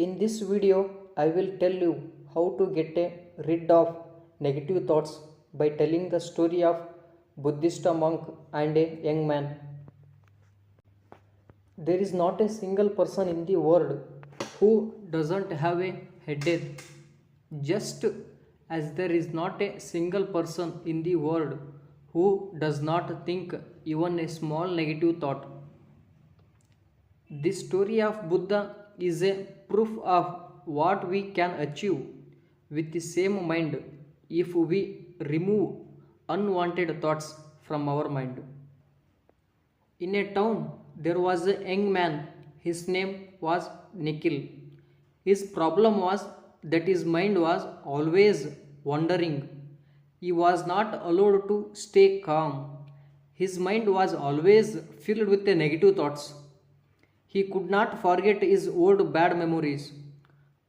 In this video, I will tell you how to get rid of negative thoughts by telling the story of Buddhist monk and a young man. There is not a single person in the world who doesn't have a headache, just as there is not a single person in the world who does not think even a small negative thought. The story of Buddha is a proof of what we can achieve with the same mind if we remove unwanted thoughts from our mind. In a town, there was a young man. His name was Nikhil. His problem was that his mind was always wandering. He was not allowed to stay calm. His mind was always filled with the negative thoughts. He could not forget his old bad memories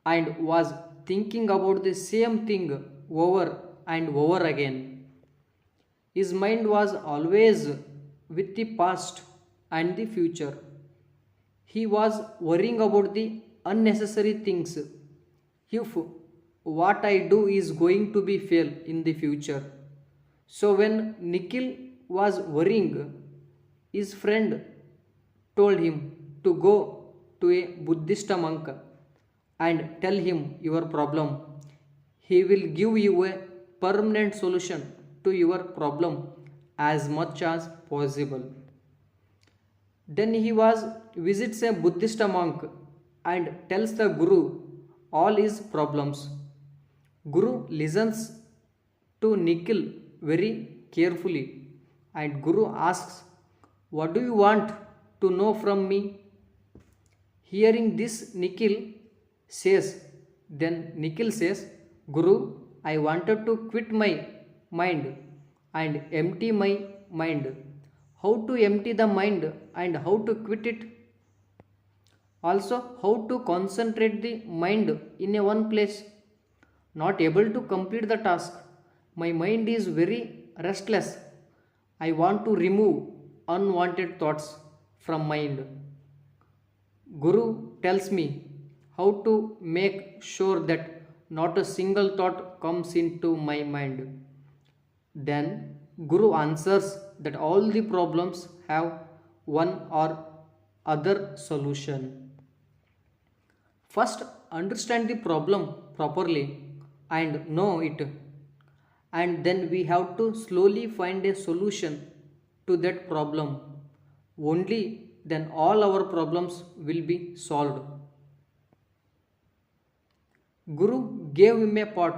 and was thinking about the same thing over and over again. His mind was always with the past and the future. He was worrying about the unnecessary things. If what I do is going to be fail in the future. So when Nikhil was worrying, his friend told him to go to a Buddhist monk and tell him your problem. He will give you a permanent solution to your problem as much as possible. Then he was visits a Buddhist monk and tells the Guru all his problems. Guru listens to Nikhil very carefully and Guru asks, "What do you want to know from me?" Hearing this, Nikhil says, Guru, I wanted to quit my mind and empty my mind. How to empty the mind and how to quit it? Also, how to concentrate the mind in a one place? Not able to complete the task. My mind is very restless. I want to remove unwanted thoughts from mind. Guru tells me how to make sure that not a single thought comes into my mind. Then Guru answers that all the problems have one or other solution. First, understand the problem properly and know it, and then we have to slowly find a solution to that problem. Only then all our problems will be solved. Guru gave him a pot.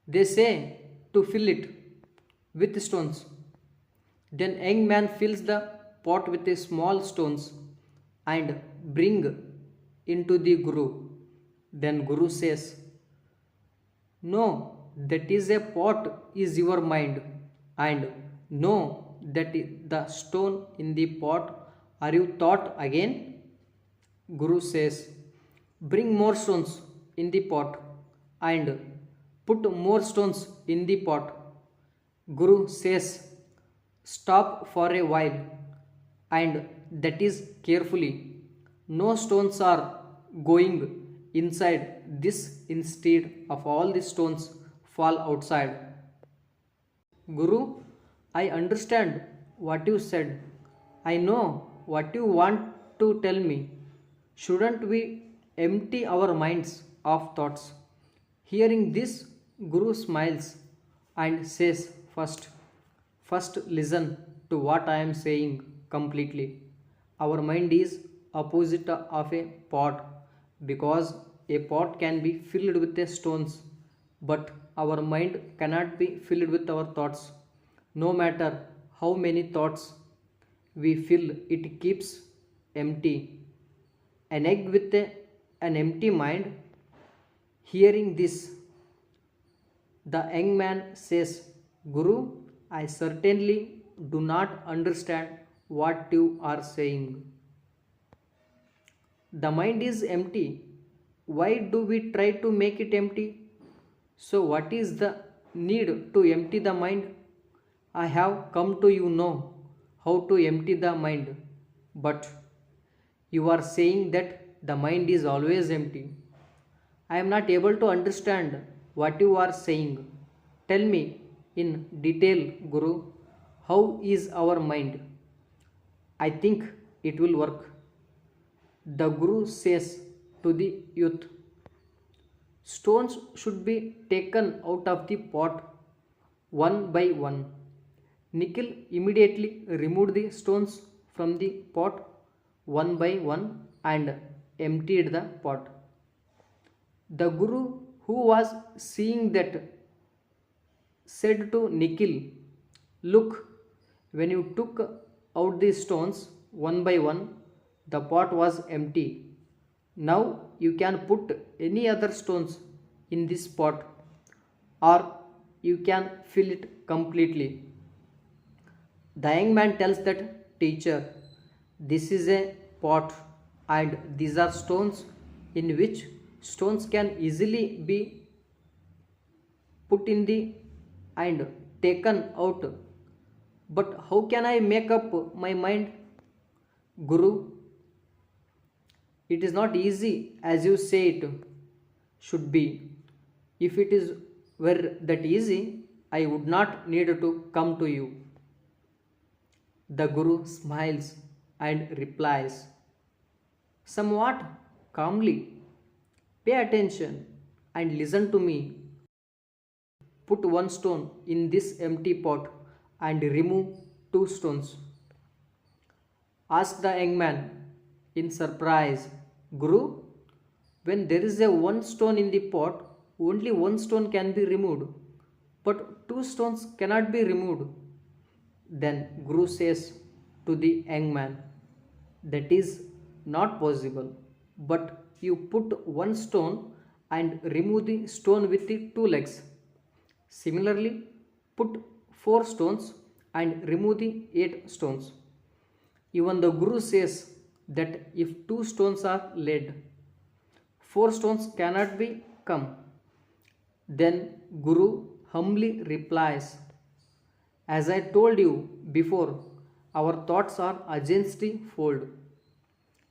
They say to fill it with stones. Then young man fills the pot with a small stones and bring into the Guru. Then Guru says, "No, that is a pot is your mind, and no, that the stone in the pot are you thought again?" Guru says, "Bring more stones in the pot and put more stones in the pot." Guru says, "Stop for a while, and that is carefully. No stones are going inside this, instead of all the stones fall outside." Guru, I understand what you said. I know what you want to tell me. Shouldn't we empty our minds of thoughts? Hearing this, Guru smiles and says, First listen to what I am saying completely. Our mind is opposite of a pot because a pot can be filled with the stones, but our mind cannot be filled with our thoughts. No matter how many thoughts we fill, it keeps empty. An egg with an empty mind. Hearing this, the young man says, Guru, I certainly do not understand what you are saying. The mind is empty. Why do we try to make it empty? So, what is the need to empty the mind? I have come to you know how to empty the mind, but you are saying that the mind is always empty. I am not able to understand what you are saying. Tell me in detail, Guru. How is our mind? I think it will work. The Guru says to the youth, stones should be taken out of the pot one by one. Nikhil immediately removed the stones from the pot one by one and emptied the pot. The Guru, who was seeing that, said to Nikhil, look, when you took out the stones one by one, the pot was empty. Now you can put any other stones in this pot or you can fill it completely. The young man tells that teacher, this is a pot and these are stones in which stones can easily be put in the and taken out. But how can I make up my mind? Guru, it is not easy as you say it should be. If it is were that easy, I would not need to come to you. The Guru smiles and replies, somewhat calmly, pay attention and listen to me. Put one stone in this empty pot and remove two stones. Asked the young man in surprise, Guru, when there is a one stone in the pot, only one stone can be removed, but two stones cannot be removed. Then Guru says to the young man, that is not possible, but you put one stone and remove the stone with the two legs. Similarly, put four stones and remove the 8 stones. Even the Guru says that if two stones are laid, four stones cannot be come. Then Guru humbly replies, as I told you before, our thoughts are agency fold.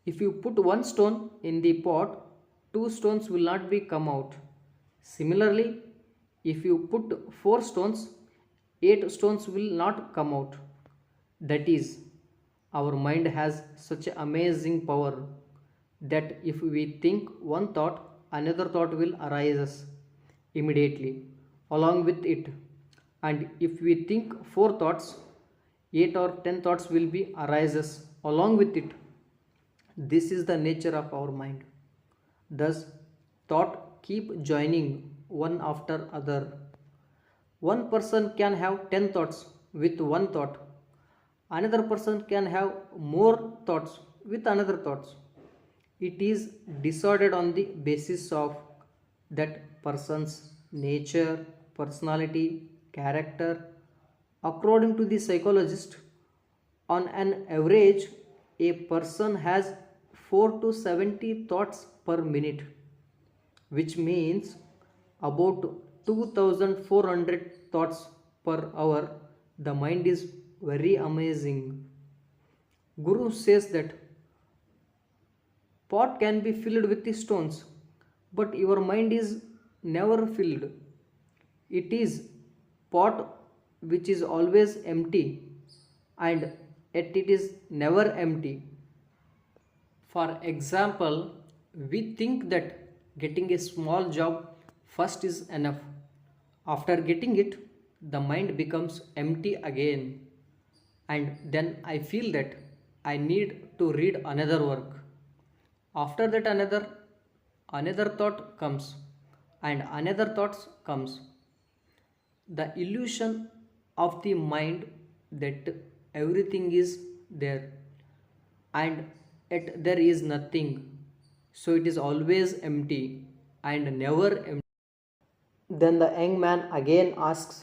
If you put one stone in the pot, two stones will not be come out. Similarly, if you put four stones, 8 stones will not come out. That is, our mind has such amazing power that if we think one thought, another thought will arise immediately along with it. And if we think 4 thoughts, 8 or 10 thoughts will be arises along with it. This is the nature of our mind. Thus, thought keep joining one after other. One person can have 10 thoughts with one thought. Another person can have more thoughts with another thoughts. It is decided on the basis of that person's nature, personality, character. According to the psychologist, on an average, a person has 4 to 70 thoughts per minute, which means about 2400 thoughts per hour. The mind is very amazing. Guru says that pot can be filled with the stones, but your mind is never filled. It is pot which is always empty, and yet it is never empty. For example, we think that getting a small job first is enough. After getting it, the mind becomes empty again, and then I feel that I need to read another work. After that, another thought comes, and another thought comes. The illusion of the mind that everything is there and yet there is nothing, so it is always empty and never empty. Then the young man again asks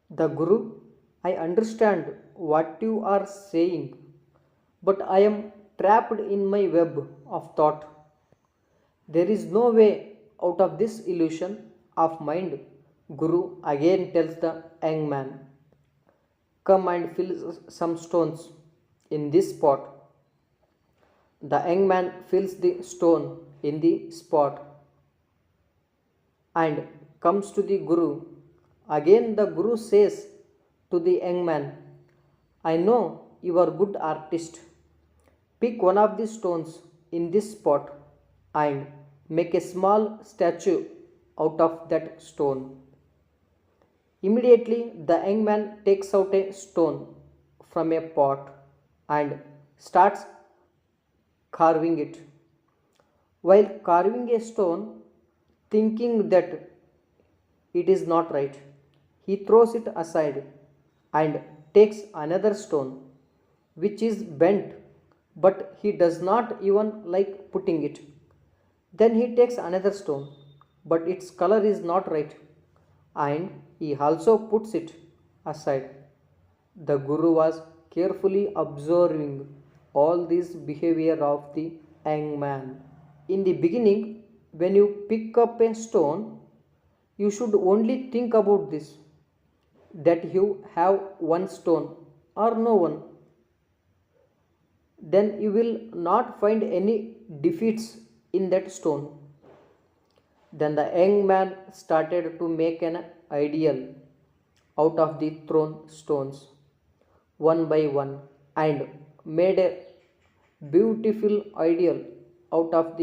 the Guru, I understand what you are saying, but I am trapped in my web of thought. There is no way out of this illusion of mind. Guru again tells the young man, come and fill some stones in this pot. The young man fills the stone in the spot and comes to the Guru. Again the Guru says to the young man, I know you are a good artist. Pick one of the stones in this spot and make a small statue out of that stone. Immediately the young man takes out a stone from a pot and starts carving it. While carving a stone, thinking that it is not right, he throws it aside and takes another stone which is bent, but he does not even like putting it. Then he takes another stone, but its color is not right, and he also puts it aside. The Guru was carefully observing all this behavior of the young man. In the beginning, when you pick up a stone, you should only think about this, that you have one stone or no one. Then you will not find any defeats in that stone. Then the young man started to make an ideal out of the thrown stones one by one and made a beautiful ideal out of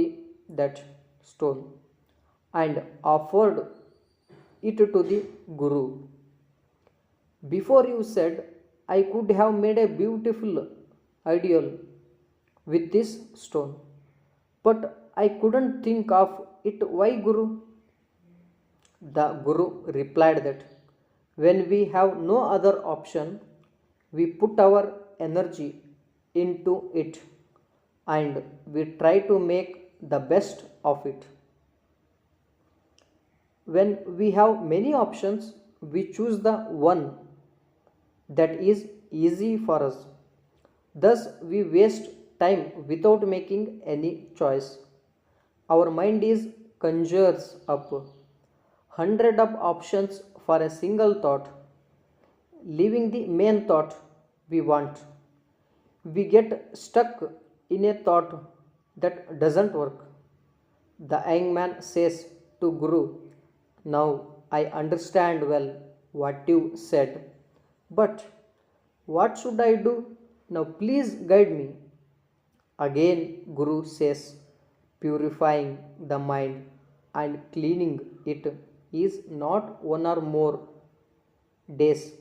that stone and offered it to the Guru. Before you said, I could have made a beautiful ideal with this stone, but I couldn't think of it. Why, Guru? The Guru replied that when we have no other option, we put our energy into it and we try to make the best of it. When we have many options, we choose the one that is easy for us. Thus, we waste time without making any choice. Our mind is conjures up hundred of options for a single thought, leaving the main thought we want. We get stuck in a thought that doesn't work. The young man says to Guru, now I understand well what you said, but what should I do? Now please guide me. Again, Guru says, purifying the mind and cleaning it is not one or more days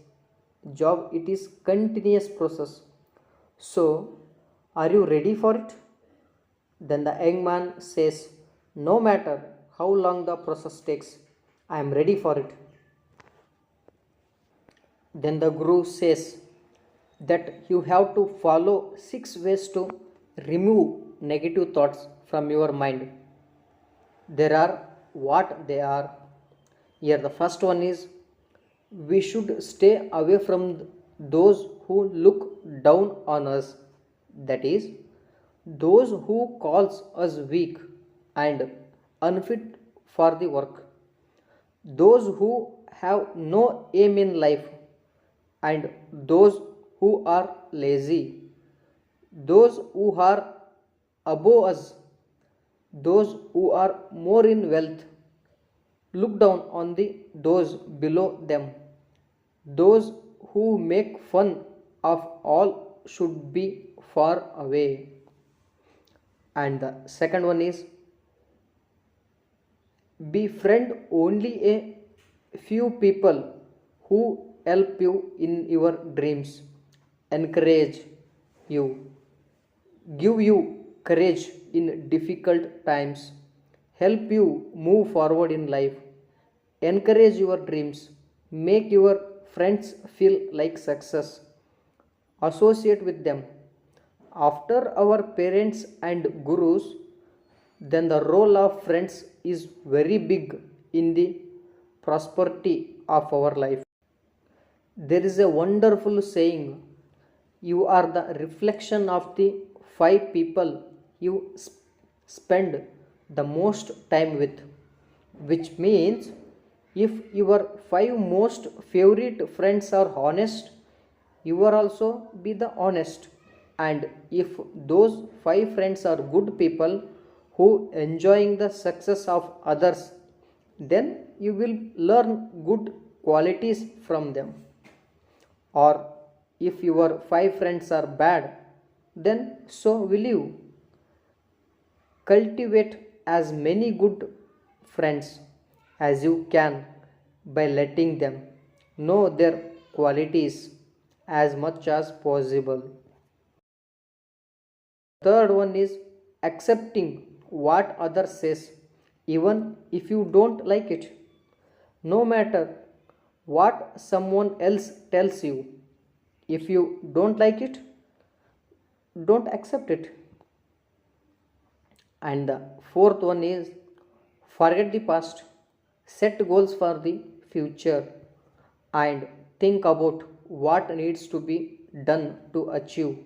job, it is continuous process. So, are you ready for it? Then the young man says, no matter how long the process takes, I am ready for it. Then the Guru says that you have to follow 6 ways to remove negative thoughts from your mind. There are what they are. Here the first one is we should stay away from those who look down on us, that is, those who calls us weak and unfit for the work, those who have no aim in life, and those who are lazy, those who are above us, those who are more in wealth, look down on those below them, those who make fun of all should be far away. And the second one is befriend only a few people who help you in your dreams, encourage you, give you courage in difficult times, help you move forward in life, encourage your dreams, make your friends feel like success, associate with them. After our parents and gurus, then the role of friends is very big in the prosperity of our life. There is a wonderful saying, you are the reflection of the 5 people you spend the most time with, which means if your 5 most favorite friends are honest, you are also be the honest. And if those 5 friends are good people who enjoying the success of others, then you will learn good qualities from them. Or if your 5 friends are bad, then so will you. Cultivate as many good friends as you can by letting them know their qualities as much as possible. Third one is accepting what others says even if you don't like it. No matter what someone else tells you, if you don't like it, don't accept it. And the fourth one is forget the past, set goals for the future, and think about what needs to be done to achieve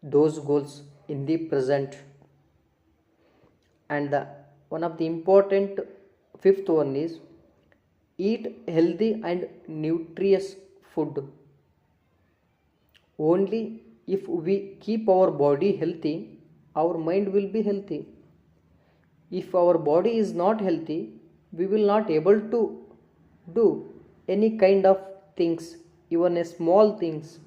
those goals in the present. And the one of the important fifth one is eat healthy and nutritious food. Only if we keep our body healthy, our mind will be healthy. If our body is not healthy, we will not able to do any kind of things, even a small things.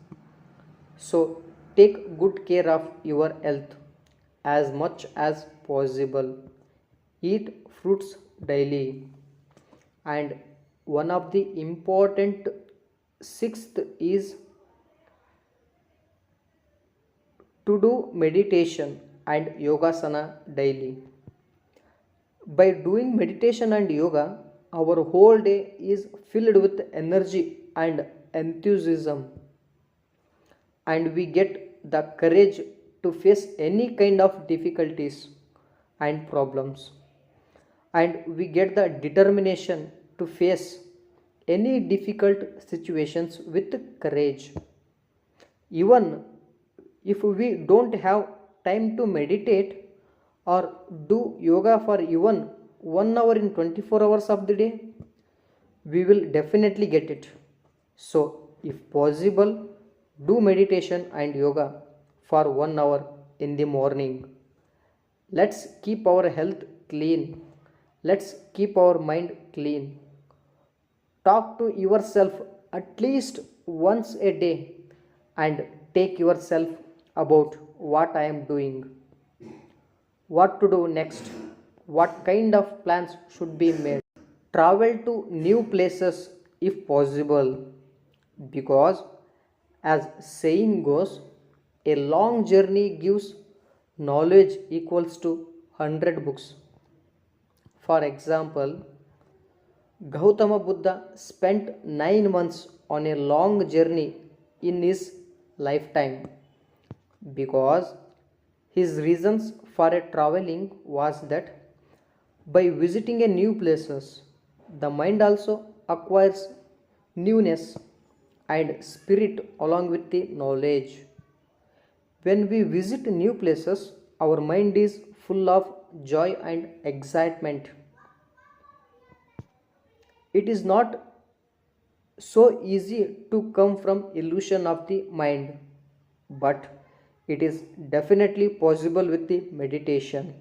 So take good care of your health as much as possible. Eat fruits daily. And one of the important sixth is to do meditation and yogasana daily. By doing meditation and yoga, our whole day is filled with energy and enthusiasm, and we get the courage to face any kind of difficulties and problems, and we get the determination to face any difficult situations with courage. Even if we don't have time to meditate or do yoga for even 1 hour in 24 hours of the day, we will definitely get it. So if possible, do meditation and yoga for 1 hour in the morning. Let's keep our health clean. Let's keep our mind clean. Talk to yourself at least once a day and take yourself about what I am doing, what to do next, what kind of plans should be made. Travel to new places if possible, because as saying goes, a long journey gives knowledge equals to 100 books. For example, Gautama Buddha spent 9 months on a long journey in his lifetime, because his reasons for a traveling was that by visiting a new places, the mind also acquires newness and spirit along with the knowledge. When we visit new places, our mind is full of joy and excitement. It is not so easy to come from illusion of the mind, but it is definitely possible with the meditation.